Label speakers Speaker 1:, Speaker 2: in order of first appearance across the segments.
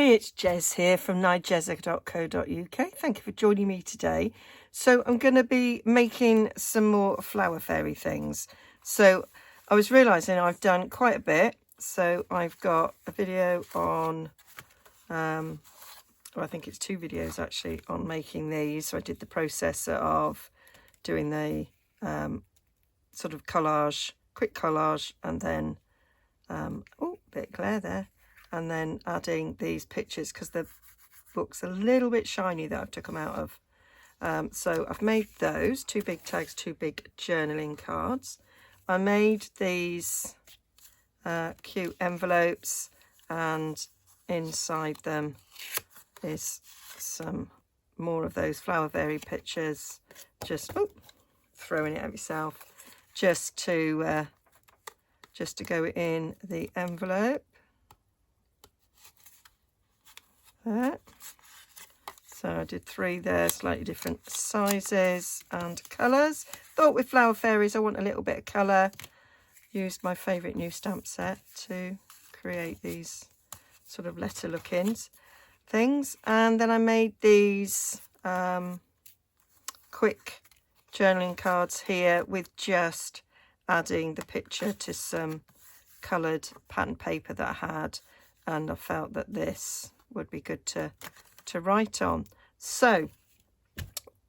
Speaker 1: Hi, it's Jez here from Nigezza.co.uk. Thank you for joining me today. So I'm going to be making some more flower fairy things. So I was realising I've done quite a bit. So I've got a video on, I think it's 2 videos actually on making these. So I did the process of doing the sort of collage, quick collage, and then, oh, bit of glare there. And then adding these pictures because the book's a little bit shiny that I've took them out of. So I've made those 2 big tags, 2 big journaling cards. I made these cute envelopes, and inside them is some more of those flower fairy pictures. Just throwing it at myself, just to go in the envelope. There. So I did 3 there, slightly different sizes and colours. Thought with flower fairies I want a little bit of colour. Used my favourite new stamp set to create these sort of letter look-ins things. And then I made these quick journaling cards here with just adding the picture to some coloured pattern paper that I had, and I felt that this would be good to write on. So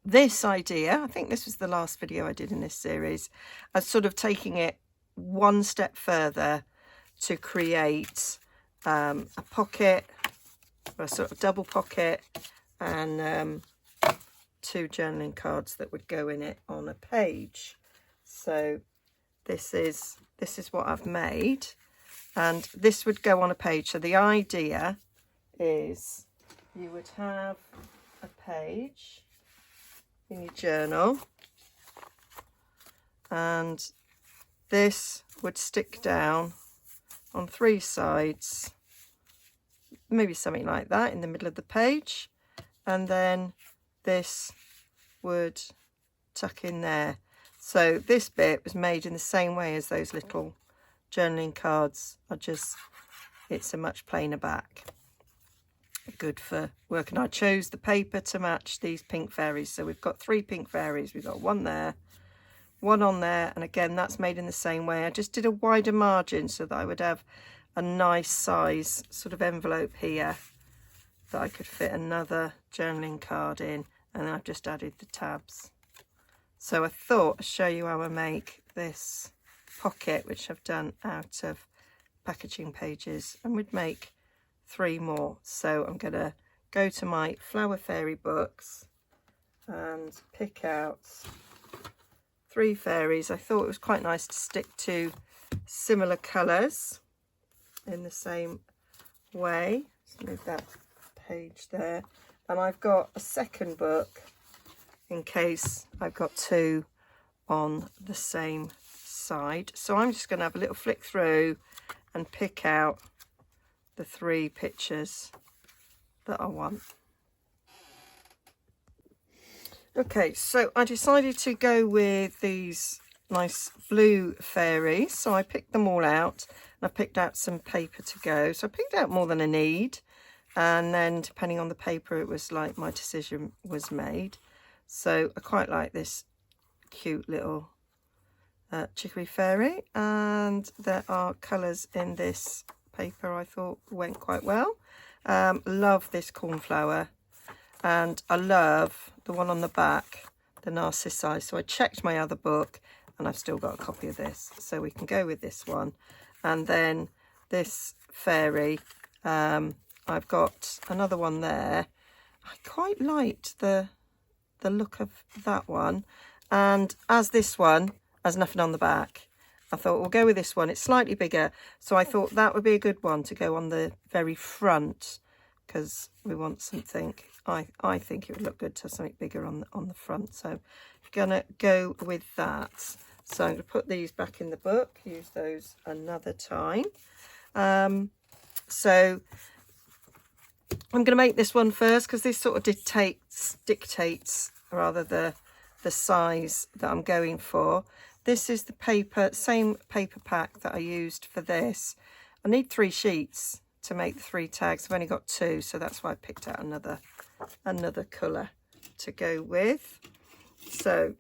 Speaker 1: this idea, I think this was the last video I did in this series, I was sort of taking it one step further to create a pocket, or a sort of double pocket, and 2 journaling cards that would go in it on a page. So this is what I've made, and this would go on a page. So the idea is you would have a page in your journal, and this would stick down on 3 sides, maybe something like that in the middle of the page, and then this would tuck in there. So this bit was made in the same way as those little journaling cards, it's a much plainer back. Good for work. And I chose the paper to match these pink fairies. So we've got 3 pink fairies. We've got 1 there, 1 on there, and again that's made in the same way. I just did a wider margin so that I would have a nice size sort of envelope here that I could fit another journaling card in, and I've just added the tabs. So I thought I'd show you how I make this pocket, which I've done out of packaging pages, and would make 3 more. So I'm going to go to my flower fairy books and pick out 3 fairies. I thought it was quite nice to stick to similar colours in the same way. Let's move that page there. And I've got a second book in case I've got 2 on the same side. So I'm just going to have a little flick through and pick out the 3 pictures that I want. Okay, so I decided to go with these nice blue fairies. So I picked them all out, and I picked out some paper to go. So I picked out more than I need, and then depending on the paper, it was like my decision was made. So I quite like this cute little chicory fairy, and there are colours in this paper I thought went quite well. Love this cornflower, and I love the one on the back, the narcissi. So I checked my other book, and I've still got a copy of this, so we can go with this one. And then this fairy, I've got another one there. I quite liked the look of that one, and as this one has nothing on the back, I thought we'll go with this one. It's slightly bigger, so I thought that would be a good one to go on the very front, because we want something, I think it would look good to have something bigger on the front. So gonna go with that. So I'm going to put these back in the book, use those another time. So I'm going to make this one first, because this sort of dictates rather the size that I'm going for. This is the paper, same paper pack that I used for this. I need 3 sheets to make the 3 tags. I've only got 2, so that's why I picked out another colour to go with. So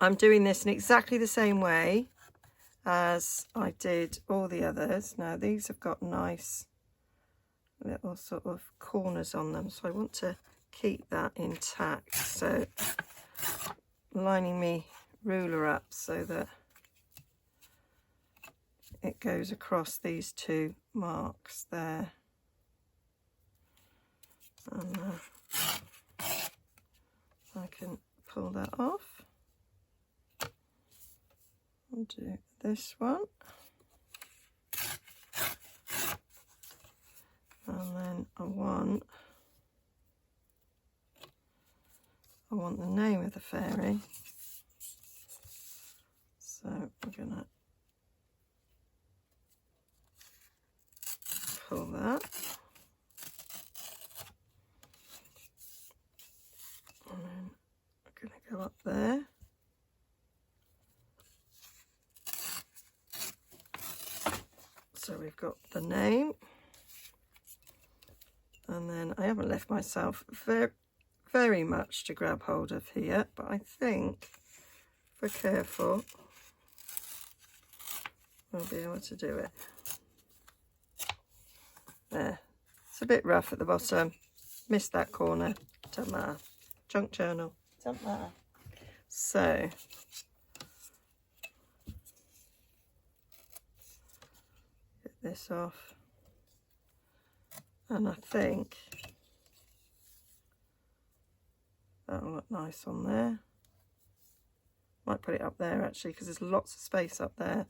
Speaker 1: I'm doing this in exactly the same way as I did all the others. Now these have got nice little sort of corners on them, so I want to keep that intact. So lining my ruler up so that it goes across these 2 marks there. And I can pull that off and do this one. And then I want the name of the fairy. So I'm gonna pull that. And then I'm gonna go up there. So we've got the name. And then I haven't left myself very much to grab hold of here, but I think if we're careful, we'll be able to do it. There. It's a bit rough at the bottom. Missed that corner. Don't matter. Junk journal. Don't matter. So get this off. And I think that'll look nice on there. Might put it up there actually, because there's lots of space up there.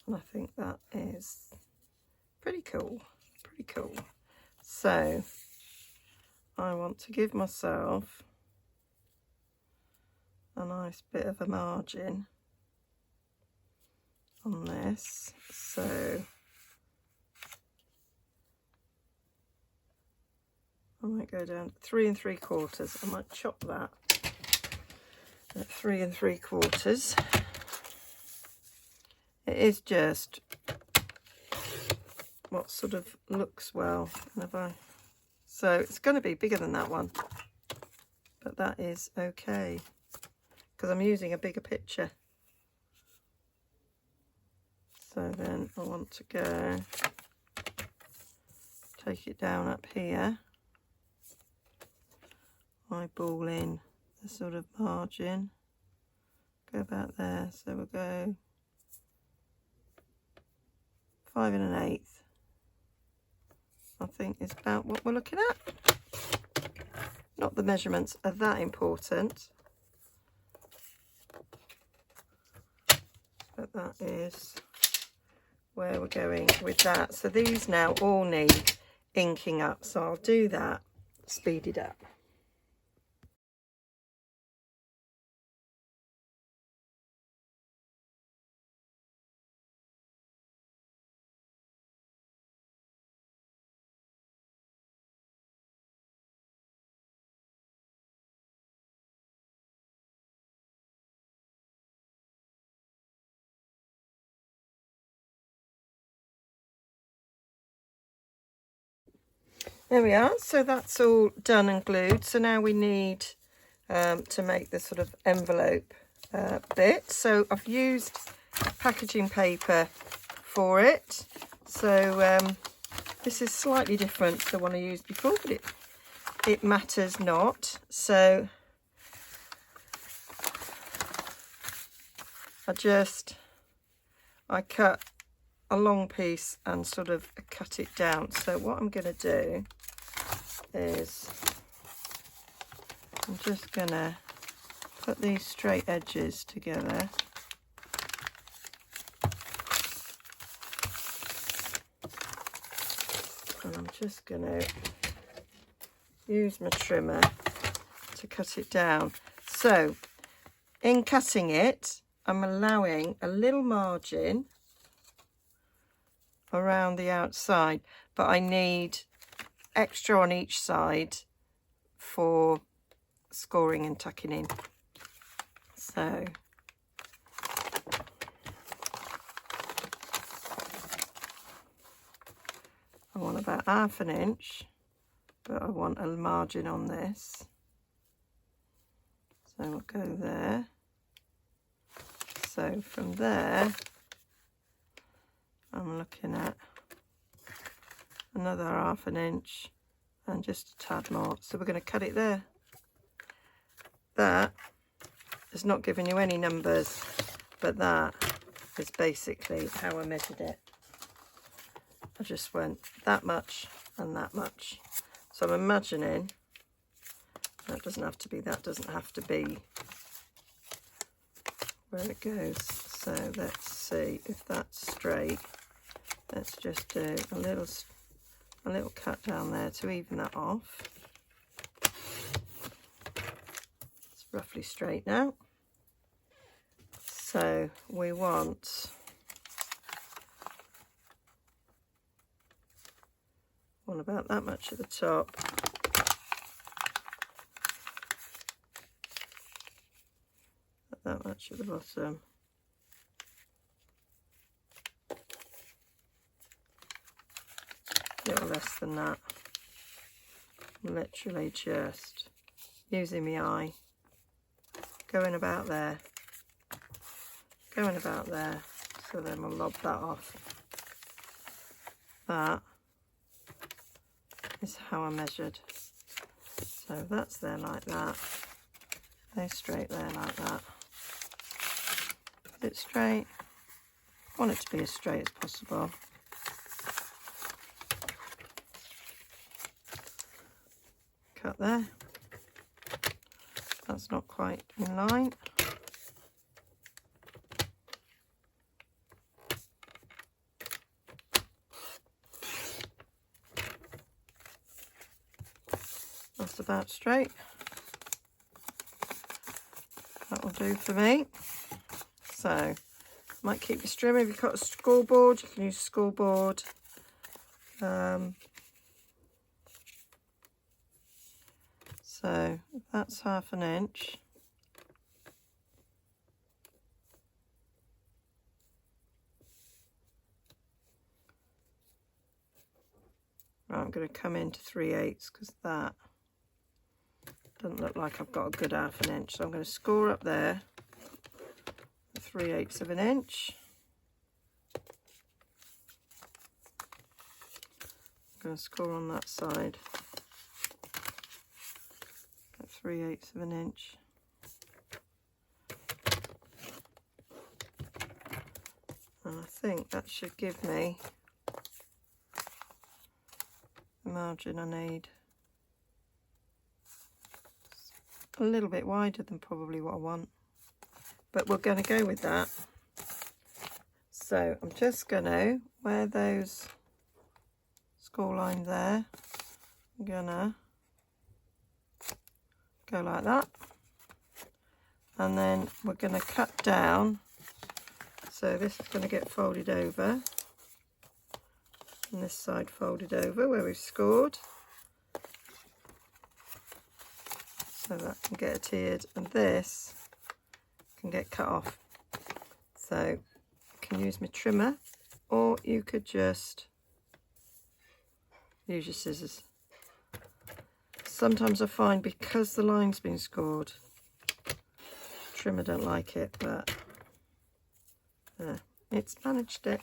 Speaker 1: And I think that is pretty cool. Pretty cool. So I want to give myself a nice bit of a margin on this. So I might go down to 3 3/4. I might chop that at 3 3/4. It is just what sort of looks well. So it's going to be bigger than that one, but that is okay because I'm using a bigger picture. So then I want to go take it down up here. Eyeball in the sort of margin, go about there, so we'll go 5 1/8. I think is about what we're looking at. Not the measurements are that important, but that is where we're going with that. So these now all need inking up, so I'll do that speeded up. There we are, so that's all done and glued. So now we need to make the sort of envelope bit. So I've used packaging paper for it. So this is slightly different to the one I used before, but it matters not. So I cut a long piece and sort of cut it down. So what I'm going to do is I'm just going to put these straight edges together. And I'm just going to use my trimmer to cut it down. So in cutting it, I'm allowing a little margin around the outside, but I need extra on each side for scoring and tucking in. So I want about 1/2 inch, but I want a margin on this. So we'll go there. So from there, I'm looking at another 1/2 inch and just a tad more. So we're going to cut it there. That is not giving you any numbers, but that is basically how I measured it. I just went that much and that much. So I'm imagining that doesn't have to be where it goes. So let's see if that's straight. Let's just do a little cut down there to even that off. It's roughly straight now. So we want about that much at the top. That much at the bottom. A little less than that. Literally just using my eye. Going about there. Going about there. So then we'll lob that off. That is how I measured. So that's there like that. Go straight there like that. Is it straight? I want it to be as straight as possible. Cut there. That's not quite in line. That's about straight. That will do for me. So, might keep your string. If you've got a scoreboard, you can use a scoreboard. So that's 1/2 inch. Right, I'm going to come into 3/8 because that doesn't look like I've got a good 1/2 inch. So I'm going to score up there 3/8 of an inch. I'm going to score on that side at 3/8 of an inch. And I think that should give me the margin I need. A little bit wider than probably what I want, but we're going to go with that. So I'm just going to, where those score lines there, I'm going to go like that, and then we're going to cut down. So this is going to get folded over, and this side folded over where we've scored, so that can get adhered, and this can get cut off. So I can use my trimmer, or you could just use your scissors. Sometimes I find because the line's been scored, trimmer don't like it, but it's managed it.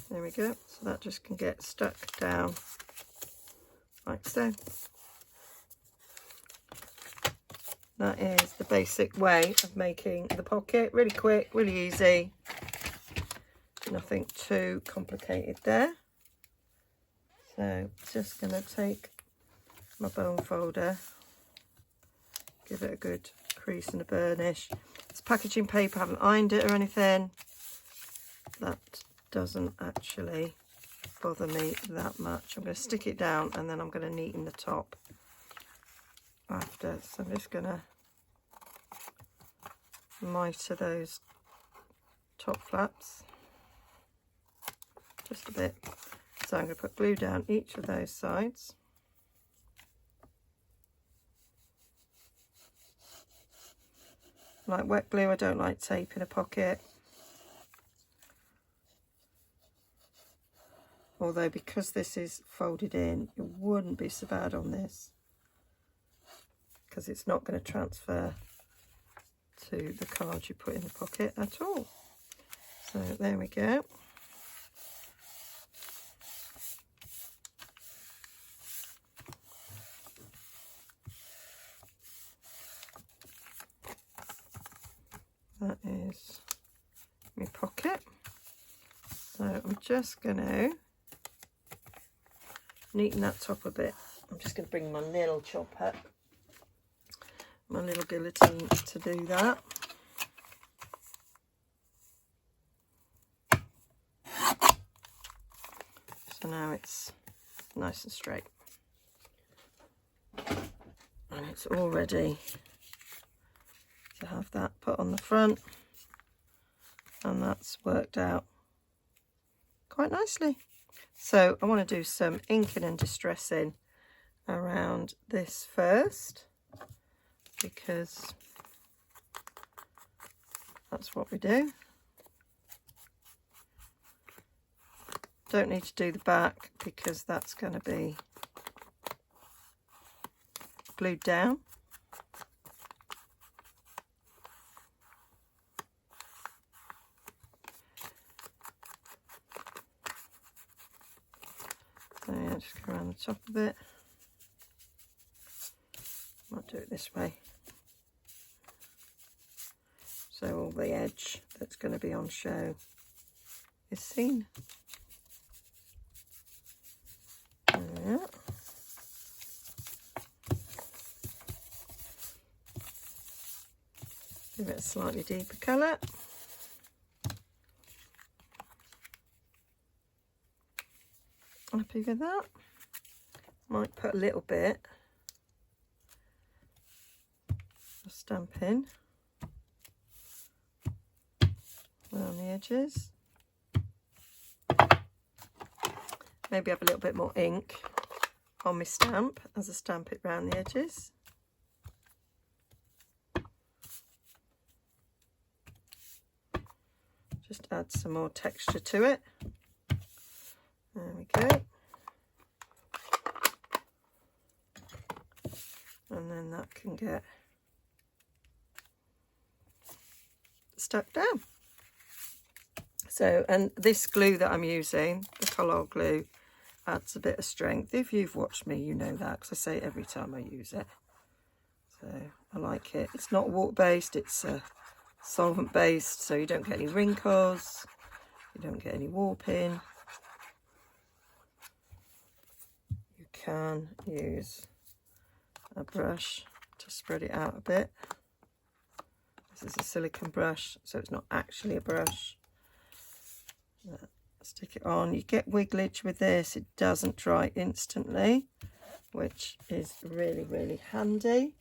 Speaker 1: There we go. So that just can get stuck down like so. That is the basic way of making the pocket. Really quick, really easy. Nothing too complicated there. So just going to take my bone folder, give it a good crease and a burnish. It's packaging paper, I haven't ironed it or anything. That doesn't actually bother me that much. I'm going to stick it down and then I'm going to neaten the top after. So I'm just going to mitre those top flaps just a bit. So I'm going to put glue down each of those sides. Like wet glue, I don't like tape in a pocket. Although because this is folded in, it wouldn't be so bad on this, because it's not going to transfer to the card you put in the pocket at all. So there we go. That is my pocket. So I'm just going to neaten that top a bit. I'm just going to bring my little chopper, my little guillotine to do that. So now it's nice and straight. And it's all ready to have that put on the front, and that's worked out quite nicely. So I want to do some inking and distressing around this first, because that's what we do. Don't need to do the back because that's going to be glued down. So yeah, just go around the top a bit. Might do it this way. So all the edge that's going to be on show is seen. Yeah. Give it a slightly deeper colour. Happy with that. Might put a little bit of stamping around the edges. Maybe have a little bit more ink on my stamp as I stamp it around the edges. Just add some more texture to it. There we go. And then that can get stuck down. So, and this glue that I'm using, the collard glue, adds a bit of strength. If you've watched me, you know that, because I say it every time I use it. So I like it. It's not water-based, it's solvent-based, so you don't get any wrinkles, you don't get any warping. You can use a brush to spread it out a bit. This is a silicone brush, so it's not actually a brush. Stick it on. You get wigglage with this. It doesn't dry instantly, which is really, really handy.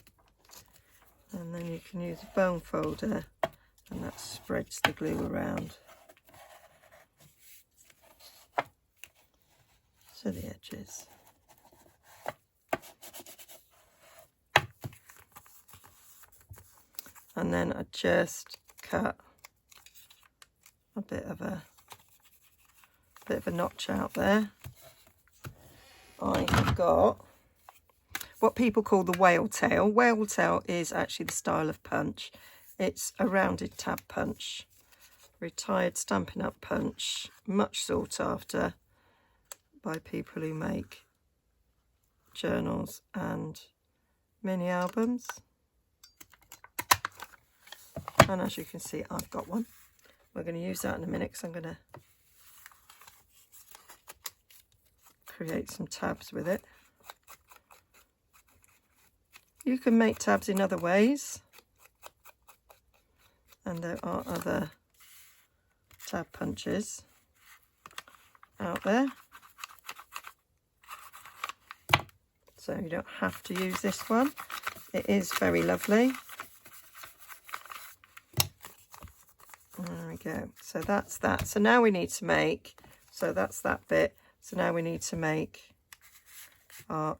Speaker 1: And then you can use a bone folder, and that spreads the glue around to the edges. And then I just cut a bit of a notch out there. I have got what people call the whale tail. Whale tail is actually the style of punch. It's a rounded tab punch, retired Stampin' Up punch, much sought after by people who make journals and mini albums. And as you can see, I've got one. We're going to use that in a minute because I'm going to create some tabs with it. You can make tabs in other ways, and there are other tab punches out there, so you don't have to use this one. It is very lovely. There we go. So that's that. So now we need to make So that's that bit. So now we need to make our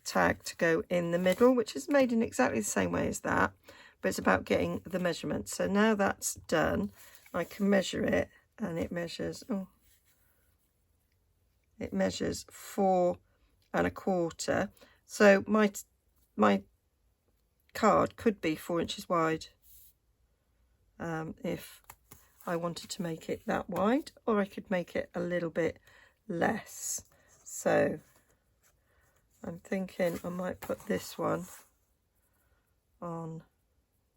Speaker 1: tag to go in the middle, which is made in exactly the same way as that, but it's about getting the measurement. So now that's done, I can measure it, and it measures, it measures 4 1/4. So my card could be 4 inches wide if I wanted to make it that wide, or I could make it a little bit less. So I'm thinking I might put this one on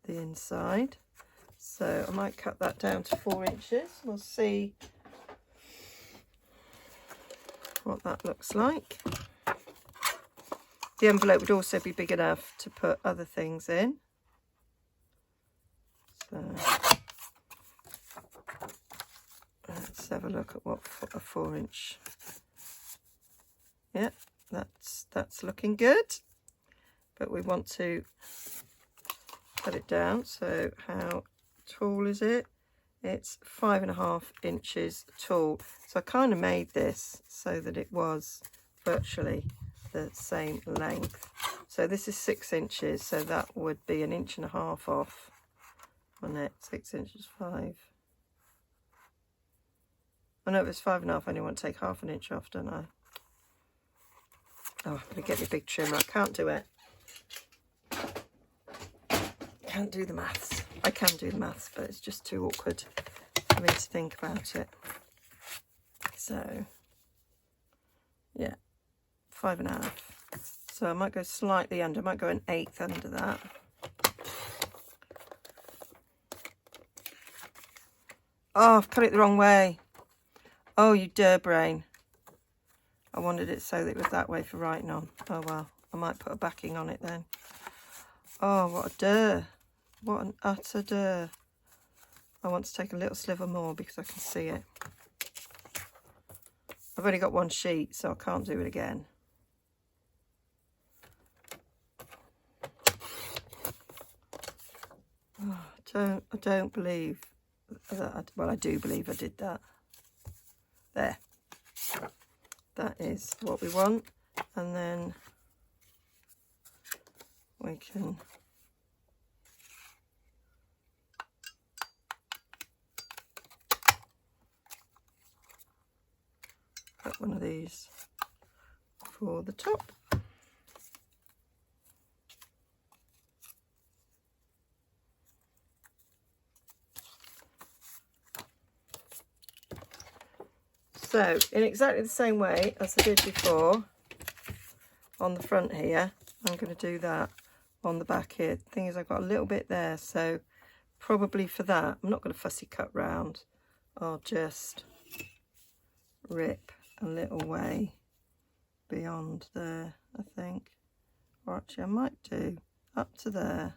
Speaker 1: the inside. So I might cut that down to 4 inches. We'll see what that looks like. The envelope would also be big enough to put other things in. So let's have a look at what a 4 inch. Yeah, that's looking good. But we want to cut it down. So how tall is it? It's 5.5 inches tall. So I kind of made this so that it was virtually the same length. So this is 6 inches, so that would be 1.5 inches off on it. 6 inches, 5. Oh no, if it's 5.5, I only want to take 1/2 inch off, don't I? Oh, I'm going to get me a big trimmer. I can't do it. Can't do the maths. I can do the maths, but it's just too awkward for me to think about it. So, yeah, 5.5. So I might go slightly under. I might go 1/8 under that. Oh, I've cut it the wrong way. Oh, you der brain. I wanted it so that it was that way for writing on. Oh, well, I might put a backing on it then. Oh, what a der. What an utter der. I want to take a little sliver more because I can see it. I've only got one sheet, so I can't do it again. Oh, I don't believe that. Well, I do believe I did that. There. That is what we want. And then we can put one of these for the top. So in exactly the same way as I did before on the front here, I'm going to do that on the back here. The thing is, I've got a little bit there, so probably for that, I'm not going to fussy cut round. I'll just rip a little way beyond there, I think. Or actually, I might do up to there.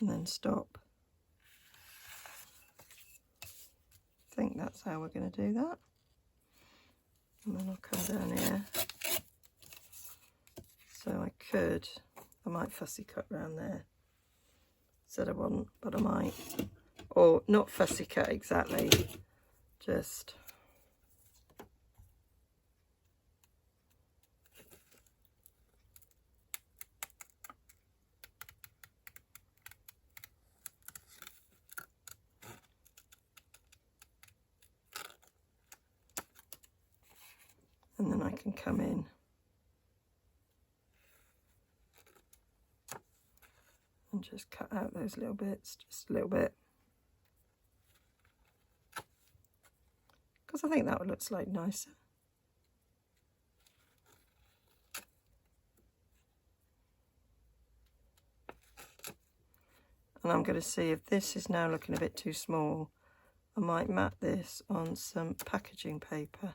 Speaker 1: And then stop. I think that's how we're going to do that. And then I'll come down here. So I might fussy cut around there. Said I wouldn't, but I might. Or not fussy cut exactly, just and then I can come in and just cut out those little bits, just a little bit, because I think that would look slightly nicer. And I'm going to see if this is now looking a bit too small. I might mat this on some packaging paper.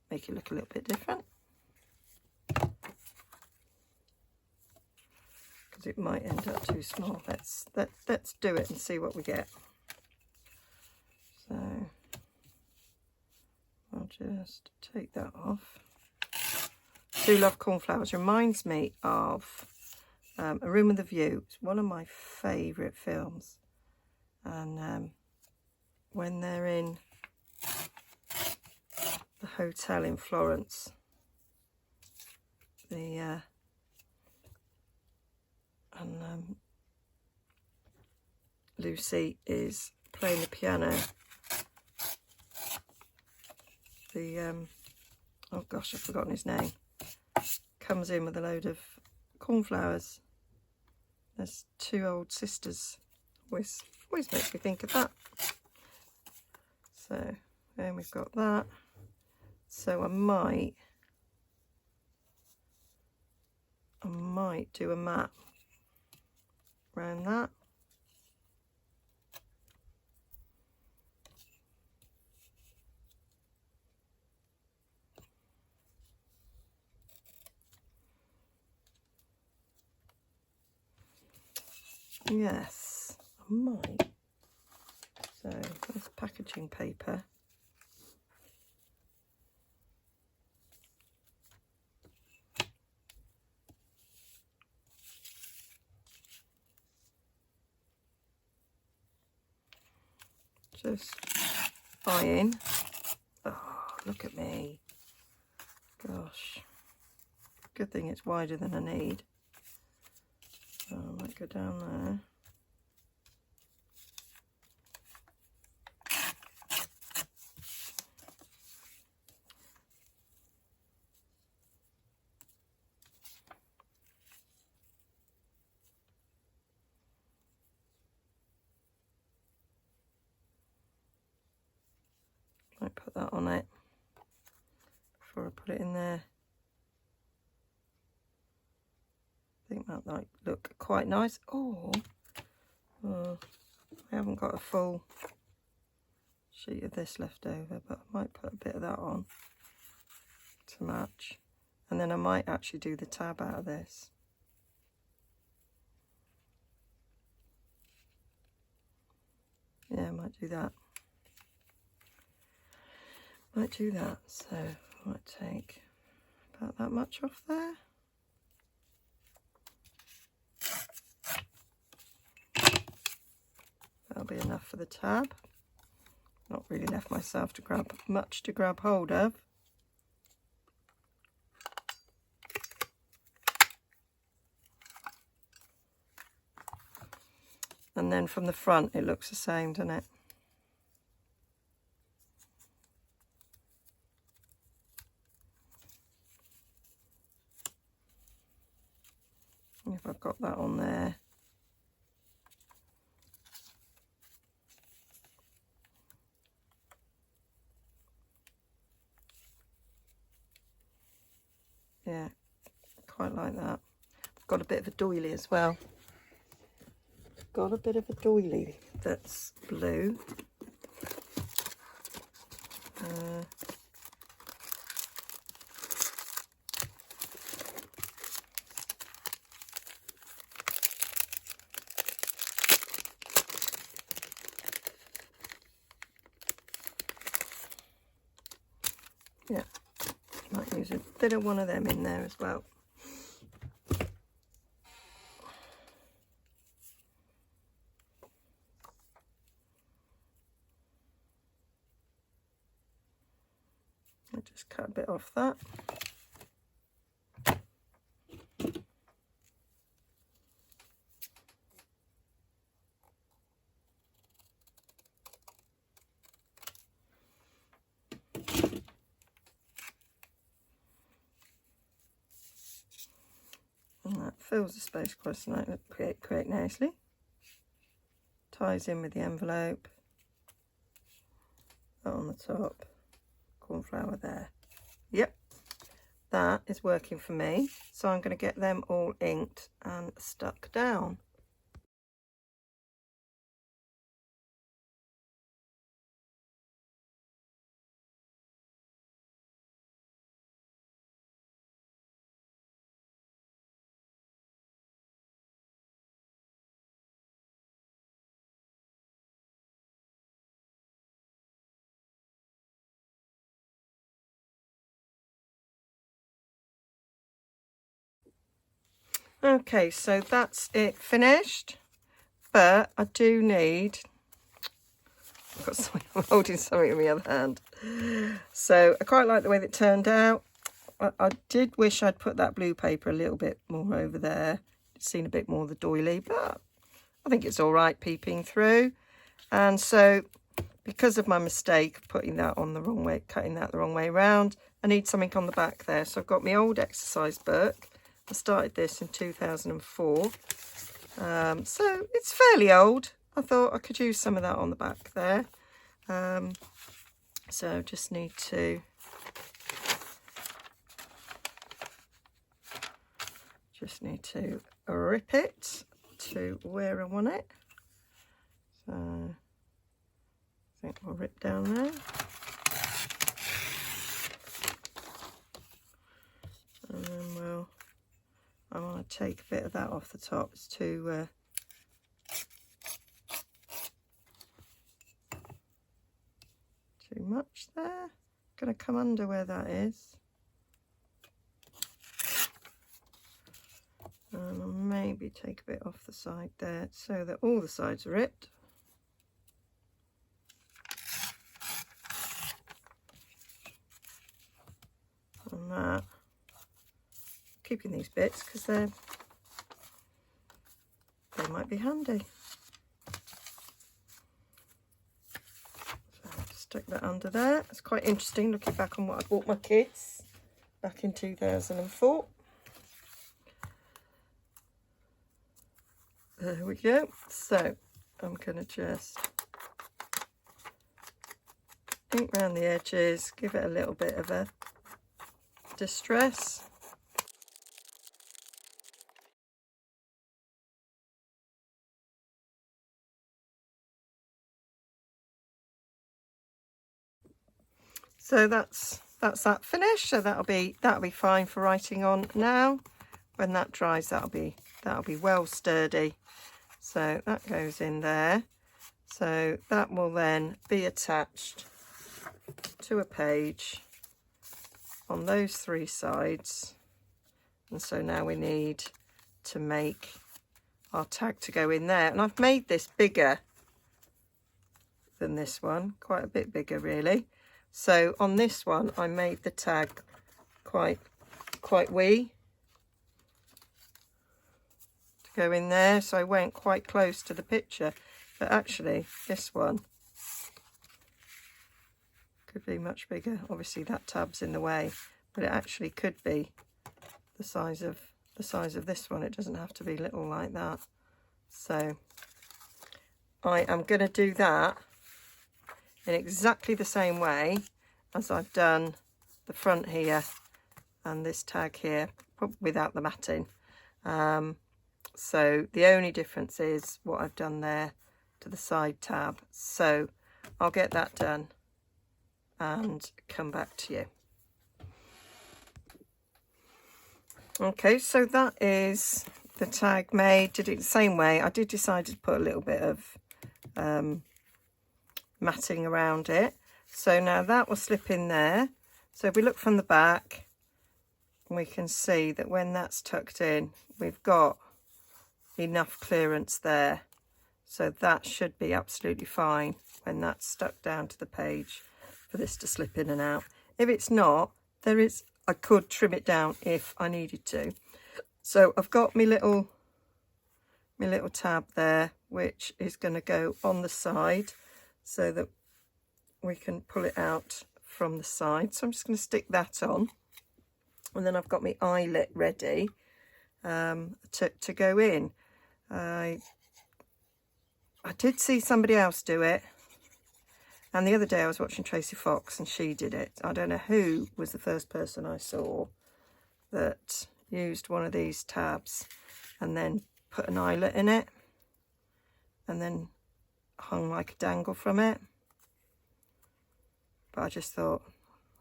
Speaker 1: Make it look a little bit different. Because it might end up too small. Let's do it and see what we get. So I'll just take that off. Do love cornflowers. Reminds me of A Room with a View. It's one of my favourite films. And when they're in the hotel in Florence, Lucy is playing the piano. Oh gosh, I've forgotten his name. Comes in with a load of cornflowers. There's two old sisters. Always makes me think of that. So then we've got that. So I might do a mat around that. Yes, I might. So that's packaging paper. Just eyeing. Oh, look at me. Gosh. Good thing it's wider than I need. So I might go down there. Might put that on it before I put it in there. I think that might look quite nice. Oh, I haven't got a full sheet of this left over, but I might put a bit of that on to match. And then I might actually do the tab out of this. Yeah, I might do that. So I might take about that much off there. That'll be enough for the tab. Not really left myself much to grab hold of. And then from the front it looks the same, doesn't it? If I've got that on there. Yeah, quite like that. I've got a bit of a doily as well. Got a bit of a doily that's blue. Yeah, might use a bit of one of them in there as well. I just cut a bit off that. And that fills the space quite nicely. Ties in with the envelope. That on the top. Cornflower there. Yep, that is working for me. So I'm going to get them all inked and stuck down. Okay, so that's it finished, but I do need, I've got something, I'm holding something in my other hand. So I quite like the way that it turned out. I did wish I'd put that blue paper a little bit more over there. It's seen a bit more of the doily, but I think it's all right peeping through. And so because of my mistake of putting that on the wrong way, cutting that the wrong way around, I need something on the back there. So I've got my old exercise book. I started this in 2004. So it's fairly old. I thought I could use some of that on the back there. So just need to rip it to where I want it. So I think we'll rip down there. And then I want to take a bit of that off the top. It's too much there. Going to come under where that is. And I'll maybe take a bit off the side there so that all the sides are ripped. And that, keeping these bits because they might be handy. So I'll just stick that under there. It's quite interesting looking back on what I bought my kids back in 2004. There we go. So I'm going to just ink around the edges, give it a little bit of a distress. So that's that finished. So that'll be fine for writing on now. When that dries, that'll be well sturdy. So that goes in there. So that will then be attached to a page on those three sides. And so now we need to make our tag to go in there. And I've made this bigger than this one, quite a bit bigger really. So on this one, I made the tag quite wee to go in there. So I went quite close to the picture, but actually this one could be much bigger. Obviously that tab's in the way, but it actually could be the size of this one. It doesn't have to be little like that. So I am going to do that in exactly the same way as I've done the front here and this tag here, without the matting. So the only difference is what I've done there to the side tab. So I'll get that done and come back to you. Okay, so that is the tag made. Did it the same way. I did decide to put a little bit of matting around it. So now that will slip in there. So if we look from the back, we can see that when that's tucked in, we've got enough clearance there. So that should be absolutely fine when that's stuck down to the page for this to slip in and out. If it's not, I could trim it down if I needed to. So I've got my little tab there, which is going to go on the side so that we can pull it out from the side. So I'm just going to stick that on, and then I've got my eyelet ready to go in. I did see somebody else do it, and the other day I was watching Tracy Fox and she did it. I don't know who was the first person I saw that used one of these tabs and then put an eyelet in it and then hung like a dangle from it. But I just thought,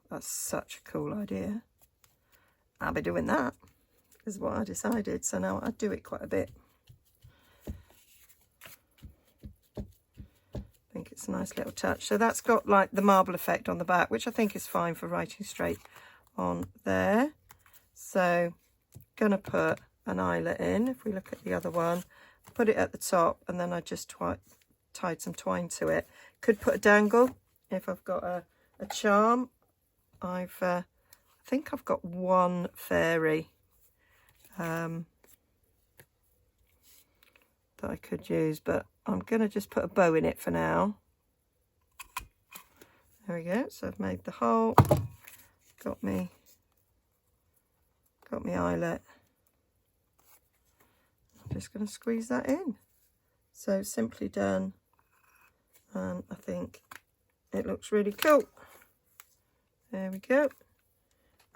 Speaker 1: that's such a cool idea. I'll be doing that, is what I decided. So now I do it quite a bit. I think it's a nice little touch. So that's got like the marble effect on the back, which I think is fine for writing straight on there. So gonna put an eyelet in. If we look at the other one, put it at the top, and then I just tied some twine to it. Could put a dangle if I've got a charm. I think I've got one fairy that I could use, but I'm going to just put a bow in it for now. There we go. So I've made the hole, got me eyelet. I'm just going to squeeze that in. So simply done, and I think it looks really cool. There we go.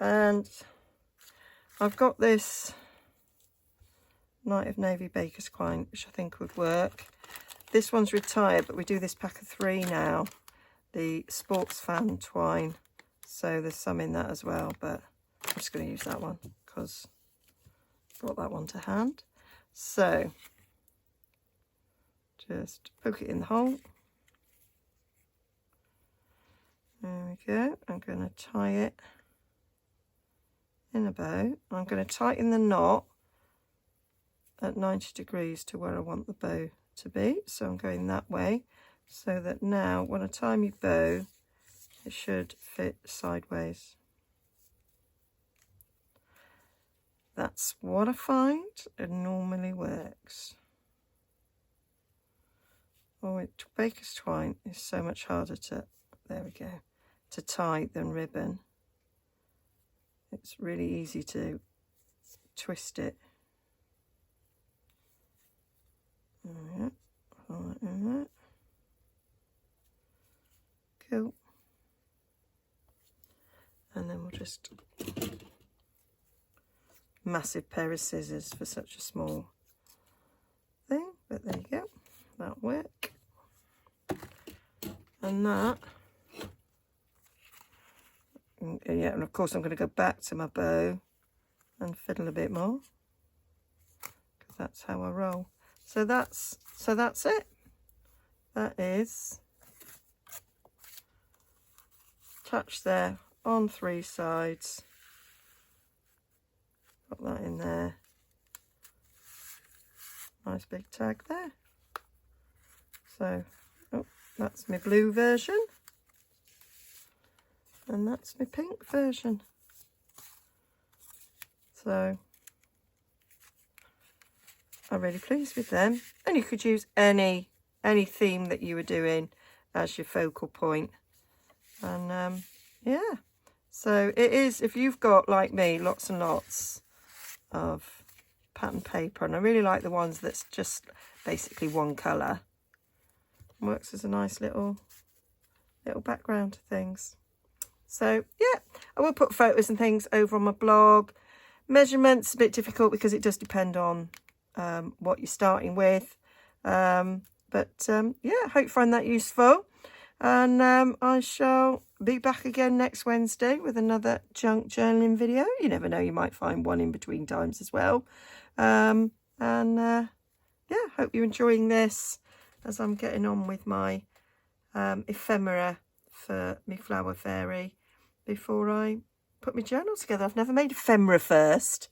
Speaker 1: And I've got this Night of Navy Baker's twine, which I think would work. This one's retired, but we do this pack of 3 now, the sports fan twine. So there's some in that as well, but I'm just going to use that one because I brought that one to hand. So just poke it in the hole. There we go. I'm going to tie it in a bow. I'm going to tighten the knot at 90 degrees to where I want the bow to be. So I'm going that way, so that now when I tie my bow, it should fit sideways. That's what I find. It normally works. Oh, Baker's twine is so much harder to, there we go, to tie than ribbon. It's really easy to twist it. Alright, hold that in there. Cool. And then we'll just, massive pair of scissors for such a small thing, but there you go, that'll work. And that, yeah, and of course I'm going to go back to my bow and fiddle a bit more, because that's how I roll. So that's it. That is attached there on 3 sides. Got that in there. Nice big tag there. So, oh, that's my blue version. And that's my pink version. So I'm really pleased with them. And you could use any theme that you were doing as your focal point. And yeah, so it is, if you've got, like me, lots and lots of pattern paper, and I really like the ones that's just basically one colour, works as a nice little background to things. So yeah, I will put photos and things over on my blog. Measurements a bit difficult because it does depend on what you're starting with, but yeah, hope you find that useful, and I shall be back again next Wednesday with another junk journaling video. You never know, you might find one in between times as well. And yeah, hope you're enjoying this as I'm getting on with my ephemera for my flower fairy before I put my journal together. I've never made ephemera first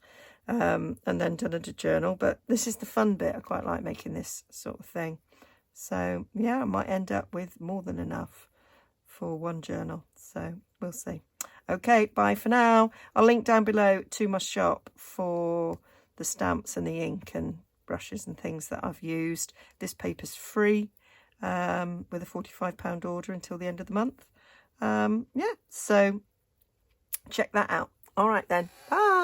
Speaker 1: and then done a journal, but this is the fun bit. I quite like making this sort of thing. So yeah, I might end up with more than enough for one journal, so we'll see. Okay, bye for now. I'll link down below to my shop for the stamps and the ink and brushes and things that I've used. This paper's free with a £45 order until the end of the month. Yeah, so check that out. All right then, bye.